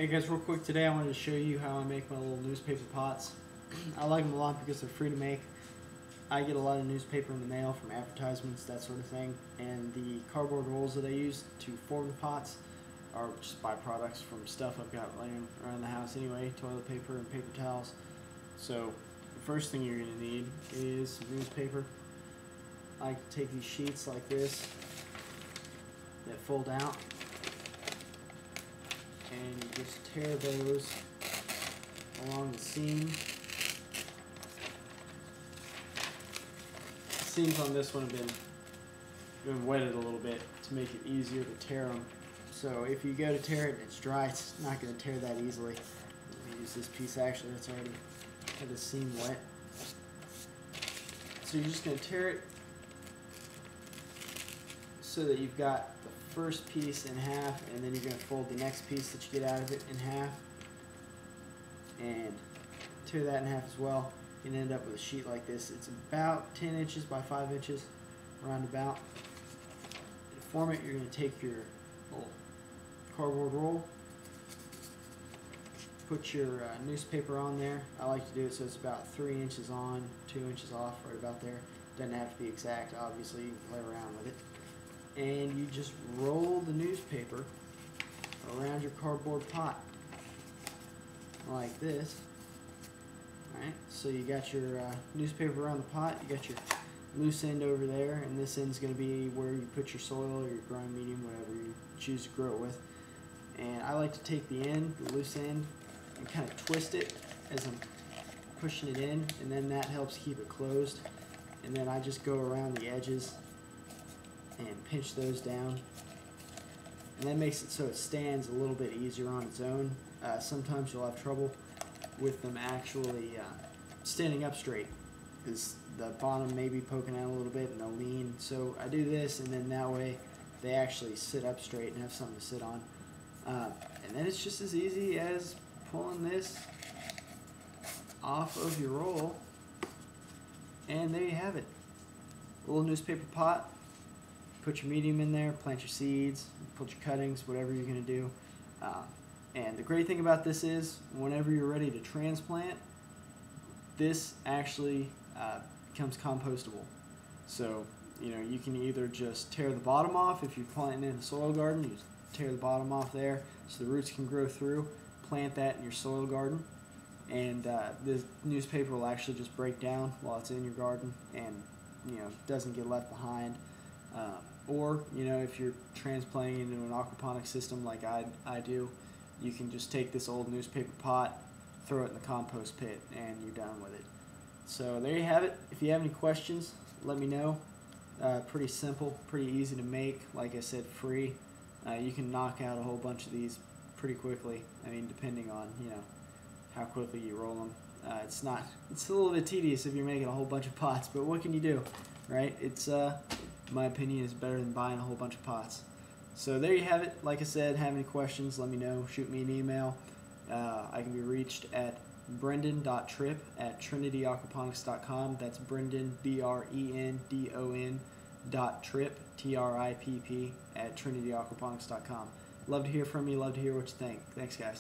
Hey guys, real quick today I wanted to show you how I make my little newspaper pots. I like them a lot because they're free to make. I get a lot of newspaper in the mail from advertisements, that sort of thing, and the cardboard rolls that I use to form the pots are just byproducts from stuff I've got laying around the house anyway, toilet paper and paper towels. So the first thing you're going to need is some newspaper. I like to take these sheets like this that fold out, and you just tear those along the seam. The seams on this one have been wetted a little bit to make it easier to tear them. So if you go to tear it and it's dry, it's not going to tear that easily. Let me use this piece actually that's already had the seam wet. So you're just going to tear it so that you've got the first piece in half, and then you're going to fold the next piece that you get out of it in half and tear that in half as well, and end up with a sheet like this. It's about 10 inches by 5 inches roundabout. To form it, you're going to take your little cardboard roll, put your newspaper on there. I like to do it so it's about 3 inches on, 2 inches off, right about there. Doesn't have to be exact, obviously, you can play around with it. And you just roll the newspaper around your cardboard pot like this. Alright, so you got your newspaper around the pot, you got your loose end over there, and this end's going to be where you put your soil or your growing medium, whatever you choose to grow it with. And I like to take the end, the loose end, and kind of twist it as I'm pushing it in, and then that helps keep it closed. And then I just go around the edges and pinch those down, and that makes it so it stands a little bit easier on its own. Sometimes you'll have trouble with them actually standing up straight because the bottom may be poking out a little bit and they'll lean. So I do this, and then that way they actually sit up straight and have something to sit on. And then it's just as easy as pulling this off of your roll, and there you have it. A little newspaper pot. Put your medium in there, plant your seeds, put your cuttings, whatever you're going to do. And the great thing about this is, whenever you're ready to transplant, this actually becomes compostable. So, you can either just tear the bottom off if you're planting in a soil garden. You just tear the bottom off there so the roots can grow through. Plant that in your soil garden, and the newspaper will actually just break down while it's in your garden, and doesn't get left behind. Or if you're transplanting into an aquaponics system like I do, you can just take this old newspaper pot, throw it in the compost pit, and you're done with it. So there you have it. If you have any questions, let me know. Pretty simple, pretty easy to make. Like I said, free. You can knock out a whole bunch of these pretty quickly. I mean, depending on how quickly you roll them. It's a little bit tedious if you're making a whole bunch of pots, but what can you do, right? It's in my opinion, is better than buying a whole bunch of pots. So there you have it. Like I said, have any questions, let me know. Shoot me an email. I can be reached at brendan.tripp@trinityaquaponics.com. That's Brendan, BRENDON .tripp, TRIPP, @trinityaquaponics.com. Love to hear from you. Love to hear what you think. Thanks, guys.